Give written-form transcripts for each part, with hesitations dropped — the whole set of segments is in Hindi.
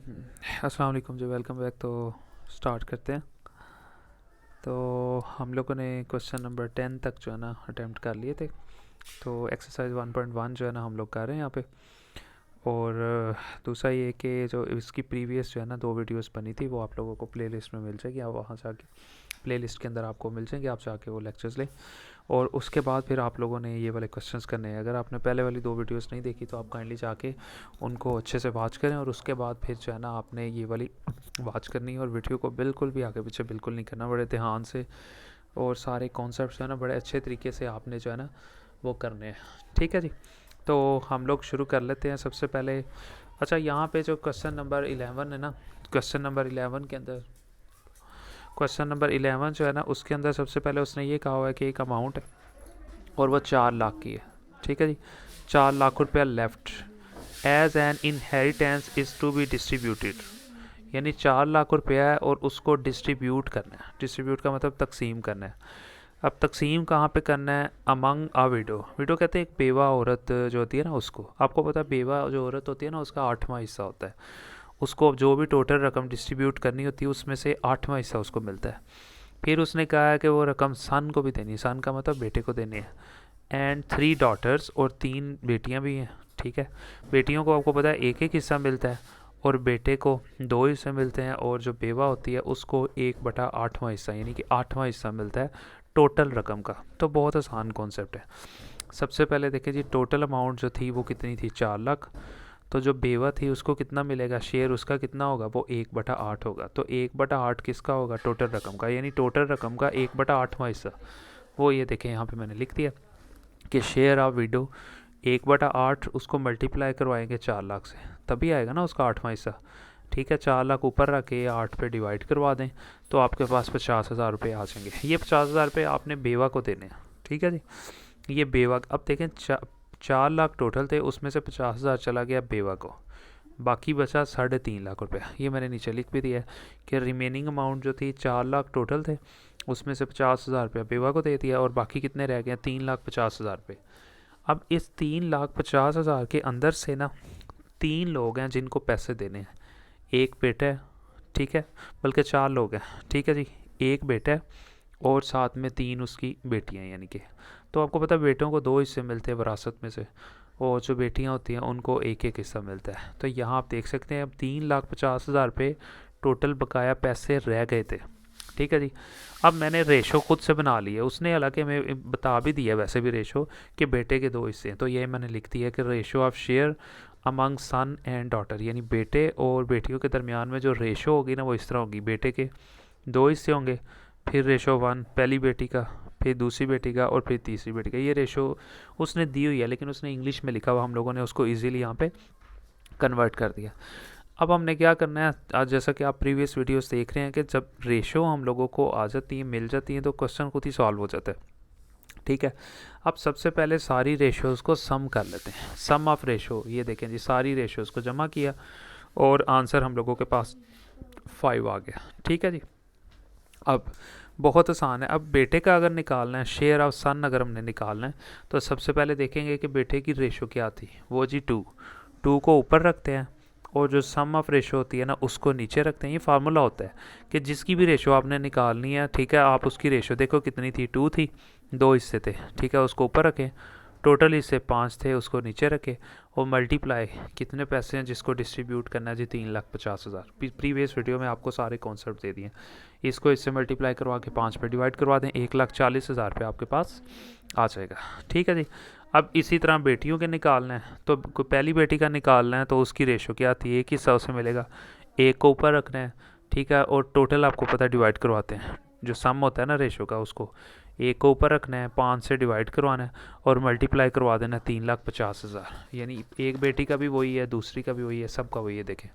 अस्सलाम वालेकुम जी, वेलकम बैक। तो स्टार्ट करते हैं। तो हम लोगों ने क्वेश्चन नंबर 10 तक जो है ना अटेम्प्ट कर लिए थे। तो एक्सरसाइज 1.1 जो है ना हम लोग कर रहे हैं यहाँ पे। और दूसरा ये कि जो इसकी प्रीवियस जो है ना 2 वीडियोस बनी थी वो आप लोगों को प्लेलिस्ट में मिल जाएगी। आप वहाँ जाके प्लेलिस्ट के अंदर आपको मिल जाएंगे, आप जाके वो लेक्चर्स लें। और उसके बाद फिर आप लोगों ने ये वाले क्वेश्चंस करने हैं। अगर आपने पहले वाली 2 वीडियोस नहीं देखी तो आप काइंडली जाके उनको अच्छे से वॉच करें, और उसके बाद फिर जो है ना आपने ये वाली वॉच करनी है। और वीडियो को बिल्कुल भी आगे पीछे बिल्कुल नहीं करना, बड़े ध्यान से। और सारे कॉन्सेप्ट जो है ना बड़े अच्छे तरीके से आपने जो है ना वो करने हैं। ठीक है जी। तो हम लोग शुरू कर लेते हैं सबसे पहले। अच्छा, यहाँ पे जो क्वेश्चन नंबर 11 है ना, क्वेश्चन नंबर 11 के अंदर क्वेश्चन नंबर 11 जो है ना उसके अंदर सबसे पहले उसने ये कहा हुआ है कि एक अमाउंट है और वो 4 लाख की है। ठीक है जी। 4 लाख रुपया left as an inheritance is to be distributed. यानी 4 लाख रुपया है और उसको डिस्ट्रीब्यूट करना है। डिस्ट्रीब्यूट का मतलब तकसीम करना है। अब तकसीम कहाँ पे करना है? अमंग अ विडो। विडो कहते हैं एक बेवा औरत जो होती है ना उसको। आपको पता है बेवा जो औरत होती है ना उसका 8वां हिस्सा होता है। उसको जो भी टोटल रकम डिस्ट्रीब्यूट करनी होती है उसमें से 8वां हिस्सा उसको मिलता है। फिर उसने कहा है कि वो रकम सन को भी देनी है। सन का मतलब बेटे को देनी है। एंड 3 डॉटर्स, और 3 बेटियां भी हैं। ठीक है। बेटियों को आपको पता है एक एक हिस्सा मिलता है, और बेटे को 2 हिस्से मिलते हैं, और जो बेवा होती है उसको 1/8वां हिस्सा यानी कि 8वां हिस्सा मिलता है टोटल रकम का। तो बहुत आसान कॉन्सेप्ट है। सबसे पहले देखें जी, टोटल अमाउंट जो थी वो कितनी थी? 4 लाख। तो जो बेवा थी उसको कितना मिलेगा? शेयर उसका कितना होगा? वो 1/8 होगा। तो 1/8 किसका होगा? टोटल रकम का। यानी टोटल रकम का 1/8वां हिस्सा। वो ये देखें यहाँ पे मैंने लिख दिया कि शेयर ऑफ विडो 1/8, उसको मल्टीप्लाई करवाएंगे 4 लाख से, तभी आएगा ना उसका 8वां हिस्सा। ठीक है। 4 लाख ऊपर रख के 8 पे डिवाइड करवा दें तो आपके पास 50,000 रुपये आ जाएंगे। ये 50,000 रुपये आपने बेवा को देने हैं। ठीक है जी। ये बेवा, अब देखें 4 लाख टोटल थे, उसमें से 50,000 चला गया बेवा को, बाकी बचा 3.5 लाख रुपया। ये मैंने नीचे लिख भी दिया है कि रिमेनिंग अमाउंट जो थी 4 लाख टोटल थे, उसमें से 50,000 रुपया बेवा को दे दिया, और बाकी कितने रह गए? 3,50,000 रुपये। अब इस 3,50,000 के अंदर से ना 3 लोग हैं जिनको पैसे देने हैं। एक बेटा है, ठीक है, बल्कि 4 लोग हैं। ठीक है जी। एक बेटा है और साथ में 3 उसकी बेटियां हैं, यानी कि। तो आपको पता है बेटों को 2 हिस्से मिलते हैं विरासत में से, और जो बेटियां होती हैं उनको एक एक हिस्सा मिलता है। तो यहाँ आप देख सकते हैं अब 3,50,000 रुपये टोटल बकाया पैसे रह गए थे। ठीक है जी। अब मैंने रेशो खुद से बना ली है, उसने हालांकि मैं बता भी दिया वैसे भी रेशो कि बेटे के 2 हिस्से हैं। तो ये मैंने लिख दिया कि ratio of share among son and daughter, यानी बेटे और बेटियों के दरमियान में जो रेशो होगी ना वो इस तरह होगी। बेटे के 2 हिस्से होंगे, फिर रेशो 1 पहली बेटी का, फिर दूसरी बेटी का, और फिर तीसरी बेटी का। ये रेशो उसने दी हुई है, लेकिन उसने इंग्लिश में लिखा हुआ, हम लोगों ने उसको ईजिली यहाँ पे कन्वर्ट कर दिया। अब हमने क्या करना है, आज जैसा कि आप प्रीवियस वीडियोस देख रहे हैं कि जब रेशो हम लोगों को आ जाती है, मिल जाती है, तो क्वेश्चन खुद ही सॉल्व हो जाता है। ठीक है। अब सबसे पहले सारी रेशोज़ को सम कर लेते हैं। सम ऑफ रेशो, ये देखें जी, सारी रेशोज़ को जमा किया और आंसर हम लोगों के पास 5 आ गया। ठीक है जी। अब बहुत आसान है। अब बेटे का अगर निकालना है, शेयर ऑफ सन अगर हमने निकालना है, तो सबसे पहले देखेंगे कि बेटे की रेशो क्या थी। वो जी 2। 2 को ऊपर रखते हैं, और जो सम ऑफ रेशो होती है ना उसको नीचे रखते हैं। ये फार्मूला होता है कि जिसकी भी रेशो आपने निकालनी है, ठीक है, आप उसकी रेशो देखो कितनी थी? 2 थी, 2 हिस्से थे। ठीक है, उसको ऊपर रखें। टोटल हिस्से 5 थे, उसको नीचे रखे, और मल्टीप्लाई कितने पैसे हैं जिसको डिस्ट्रीब्यूट करना है जी? 3,50,000। प्रीवियस वीडियो में आपको सारे कॉन्सेप्ट दे दिए। इसको इससे मल्टीप्लाई करवा के 5 पे डिवाइड करवा दें, 1,40,000 पे आपके पास आ जाएगा। ठीक है जी। अब इसी तरह बेटियों के निकालना है, तो पहली बेटी का निकालना है तो उसकी रेशो क्या थी? एक हिस्सा उसे मिलेगा, एक को ऊपर रखना है। ठीक है, और टोटल आपको पता डिवाइड करवाते हैं, जो सम होता है ना रेशो का उसको एक को ऊपर रखना है, 5 से डिवाइड करवाना है, और मल्टीप्लाई करवा देना 3,50,000। यानी एक बेटी का भी वही है, दूसरी का भी वही है, सबका वही है। देखें,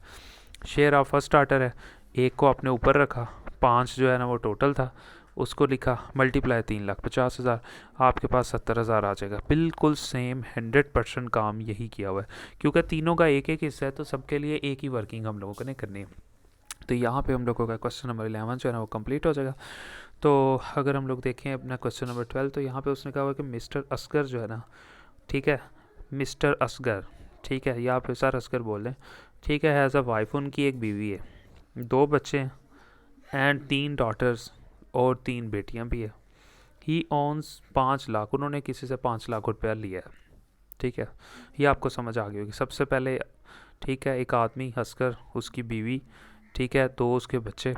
शेयर ऑफ फर्स्ट स्टार्टर है, एक को आपने ऊपर रखा, 5 जो है ना वो टोटल था, उसको लिखा, मल्टीप्लाई 3,50,000, आपके पास 70,000 आ जाएगा। बिल्कुल सेम 100% काम यही किया हुआ है, क्योंकि तीनों का एक एक हिस्सा है, तो सबके लिए एक ही वर्किंग हम लोगों ने करनी है। तो यहाँ पे हम लोगों का क्वेश्चन नंबर 11 जो है ना वो कंप्लीट हो जाएगा। तो अगर हम लोग देखें अपना क्वेश्चन नंबर 12, तो यहाँ पे उसने कहा हुआ कि मिस्टर असगर जो है ना, ठीक है, मिस्टर असगर, ठीक है, या आप सर असगर बोल दें, ठीक है, हैज़ अ वाइफ, उनकी एक बीवी है, 2 बच्चे हैं एंड 3 डॉटर्स और 3 बेटियां भी है। ही ओन्स 5 लाख, उन्होंने किसी से 5 लाख रुपया लिया है। ठीक है, ये आपको समझ आ गई होगी। सबसे पहले ठीक है, एक आदमी हंसकर, उसकी बीवी, ठीक है, 2 उसके बच्चे,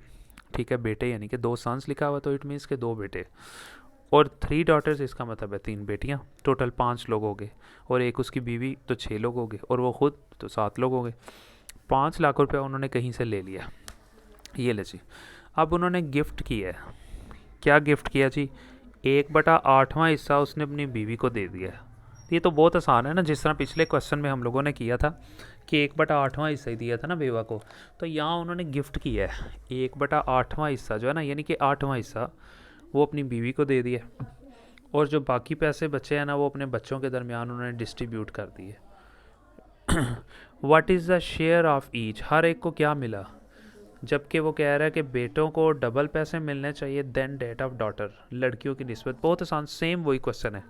ठीक है, बेटे यानी कि 2 सन्स लिखा हुआ, तो इट मीन्स के 2 बेटे और 3 डॉटर्स, इसका मतलब है 3 बेटियां। टोटल 5 लोग हो गए और एक उसकी बीवी, तो 6 लोग हो गए और वो खुद, तो 7 लोग हो गए। 5 लाख रुपया उन्होंने कहीं से ले लिया, ये ले जी। अब उन्होंने गिफ्ट किया है, क्या गिफ्ट किया जी? 1/8वां हिस्सा उसने अपनी बीवी को दे दिया है। ये तो बहुत आसान है ना, जिस तरह पिछले क्वेश्चन में हम लोगों ने किया था कि 1/8वां हिस्सा ही दिया था ना बेवा को, तो यहाँ उन्होंने गिफ्ट किया है 1/8वां हिस्सा जो है ना, यानी कि 8वां हिस्सा वो अपनी बीवी को दे दिया, और जो बाकी पैसे बचे हैं ना वो अपने बच्चों के दरमियान उन्होंने डिस्ट्रीब्यूट कर दिए। What is the share of each, हर एक को क्या मिला, जबकि वो कह रहा है कि बेटों को डबल पैसे मिलने चाहिए देन डेट ऑफ डॉटर, लड़कियों की निस्बत। बहुत आसान, सेम वही क्वेश्चन है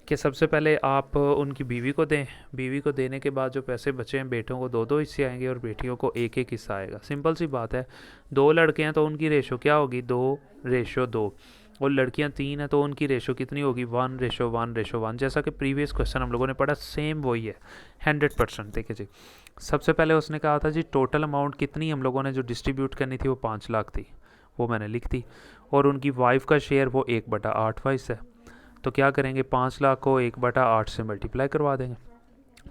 कि सबसे पहले आप उनकी बीवी को दें, बीवी को देने के बाद जो पैसे बचे हैं बेटों को 2-2 हिस्से आएंगे और बेटियों को 1-1 हिस्सा आएगा। सिंपल सी बात है, 2 लड़के हैं तो उनकी रेशो क्या होगी, 2:2, और लड़कियां 3 हैं तो उनकी रेशो कितनी होगी, 1:1:1। जैसा कि प्रीवियस क्वेश्चन हम लोगों ने पढ़ा, सेम वही है 100%। देखिए जी, सबसे पहले उसने कहा था जी टोटल अमाउंट कितनी हम लोगों ने जो डिस्ट्रीब्यूट करनी थी वो 5 लाख थी, वो मैंने लिख दी, और उनकी वाइफ का शेयर वो 1/8वां हिस्सा है। तो क्या करेंगे, 5 लाख को 1/8 से मल्टीप्लाई करवा देंगे।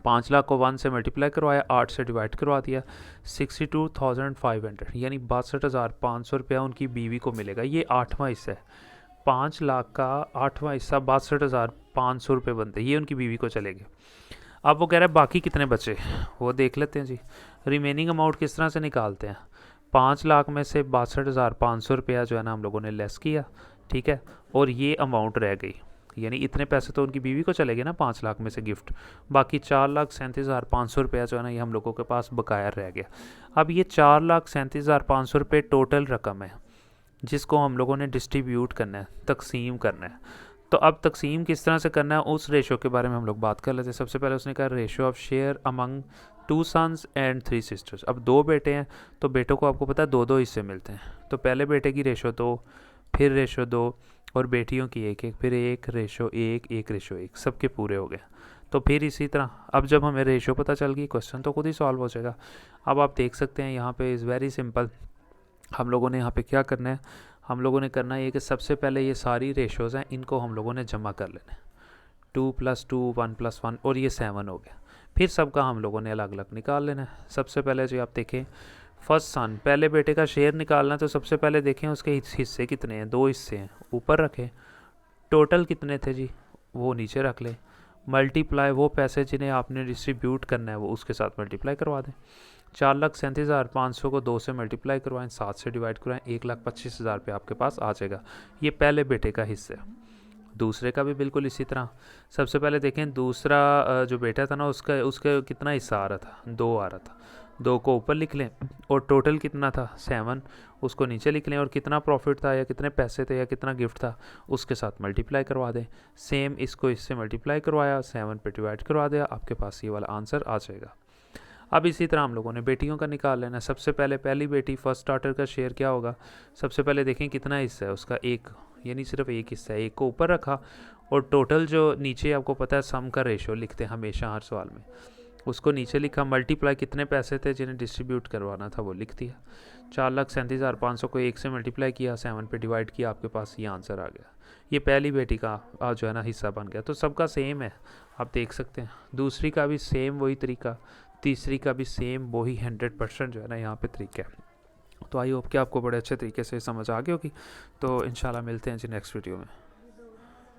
5 लाख को 1 से मल्टीप्लाई करवाया, 8 से डिवाइड करवा दिया, 62,500 यानी 62,500 रुपया उनकी बीवी को मिलेगा। ये 8वां हिस्सा है, 5 लाख का 8वां हिस्सा 62,500 रुपये बनते, ये उनकी बीवी को चलेंगे। अब वो कह रहा है बाकी कितने बचे, वो देख लेते हैं जी। रिमेनिंग अमाउंट किस तरह से निकालते हैं, 5 लाख में से 62,500 रुपया जो है ना हम लोगों ने लेस किया, ठीक है, और ये अमाउंट रह गई, यानी इतने पैसे तो उनकी बीवी को चले गए ना 5 लाख में से गिफ्ट, बाकी 4,37,500 रुपया जो है ना ये हम लोगों के पास बकाया रह गया। अब ये 4,37,500 रुपये टोटल रकम है जिसको हम लोगों ने डिस्ट्रीब्यूट करना है, तकसीम करना है। तो अब तकसीम किस तरह से करना है उस रेशो के बारे में हम लोग बात कर लेते हैं। सबसे पहले उसने कहा ratio of share among 2 sons and 3 sisters. अब 2 बेटे हैं तो बेटों को आपको पता है 2-2 हिस्से मिलते हैं, तो पहले बेटे की रेशो 2, फिर रेशो 2, और बेटियों की 1-1, फिर 1:1:1:1, सबके पूरे हो गए। तो फिर इसी तरह अब जब हमें रेशो पता चल गई क्वेश्चन तो खुद ही सॉल्व हो जाएगा। अब आप देख सकते हैं यहाँ पे इज़ वेरी सिंपल। हम लोगों ने यहाँ पे क्या करना है, हम लोगों ने करना है कि सबसे पहले ये सारी रेशोज़ हैं इनको हम लोगों ने जमा कर लेना है, 2 + 2 1 + 1, और ये 7 हो गया। फिर सबका हम लोगों ने अलग अलग निकाल लेना है। सबसे पहले जो आप देखें फर्स्ट सन, पहले बेटे का शेयर निकालना है, तो सबसे पहले देखें उसके हिस्से कितने हैं, 2 हिस्से हैं, ऊपर रखें। टोटल कितने थे जी, वो नीचे रख लें। मल्टीप्लाई वो पैसे जिन्हें आपने डिस्ट्रीब्यूट करना है वो उसके साथ मल्टीप्लाई करवा दें। 4,37,500 को 2 से मल्टीप्लाई करवाएं, 7 से डिवाइड करवाएं, 1,25,000 रुपये आपके पास आ जाएगा। ये पहले बेटे का हिस्सा है। दूसरे का भी बिल्कुल इसी तरह। सबसे पहले देखें दूसरा जो बेटा था ना उसका कितना हिस्सा आ रहा था, 2 आ रहा था, 2 को ऊपर लिख लें, और टोटल कितना था 7, उसको नीचे लिख लें, और कितना प्रॉफिट था या कितने पैसे थे या कितना गिफ्ट था उसके साथ मल्टीप्लाई करवा दें। सेम इसको इससे मल्टीप्लाई करवाया, 7 पे डिवाइड करवा दिया, आपके पास ये वाला आंसर आ जाएगा। अब इसी तरह हम लोगों ने बेटियों का निकाल लेना। सबसे पहले पहली बेटी फर्स्ट डॉटर का शेयर क्या होगा, सबसे पहले देखें कितना हिस्सा है उसका, 1, यानी सिर्फ 1 हिस्सा है, 1 को ऊपर रखा, और टोटल जो नीचे आपको पता है सम का रेशो लिखते हैं हमेशा हर सवाल में, उसको नीचे लिखा, मल्टीप्लाई कितने पैसे थे जिन्हें डिस्ट्रीब्यूट करवाना था वो लिख दिया। 4,37,500 को 1 से मल्टीप्लाई किया, 7 पे डिवाइड किया, आपके पास ये आंसर आ गया। ये पहली बेटी का जो है ना हिस्सा बन गया। तो सबका सेम है, आप देख सकते हैं। दूसरी का भी सेम वही तरीका, तीसरी का भी सेम वही 100% जो है ना यहाँ पे तरीका है। तो आई होप कि आपको बड़े अच्छे तरीके से समझ आ गई होगी। तो इंशाल्लाह मिलते हैं जी नेक्स्ट वीडियो में।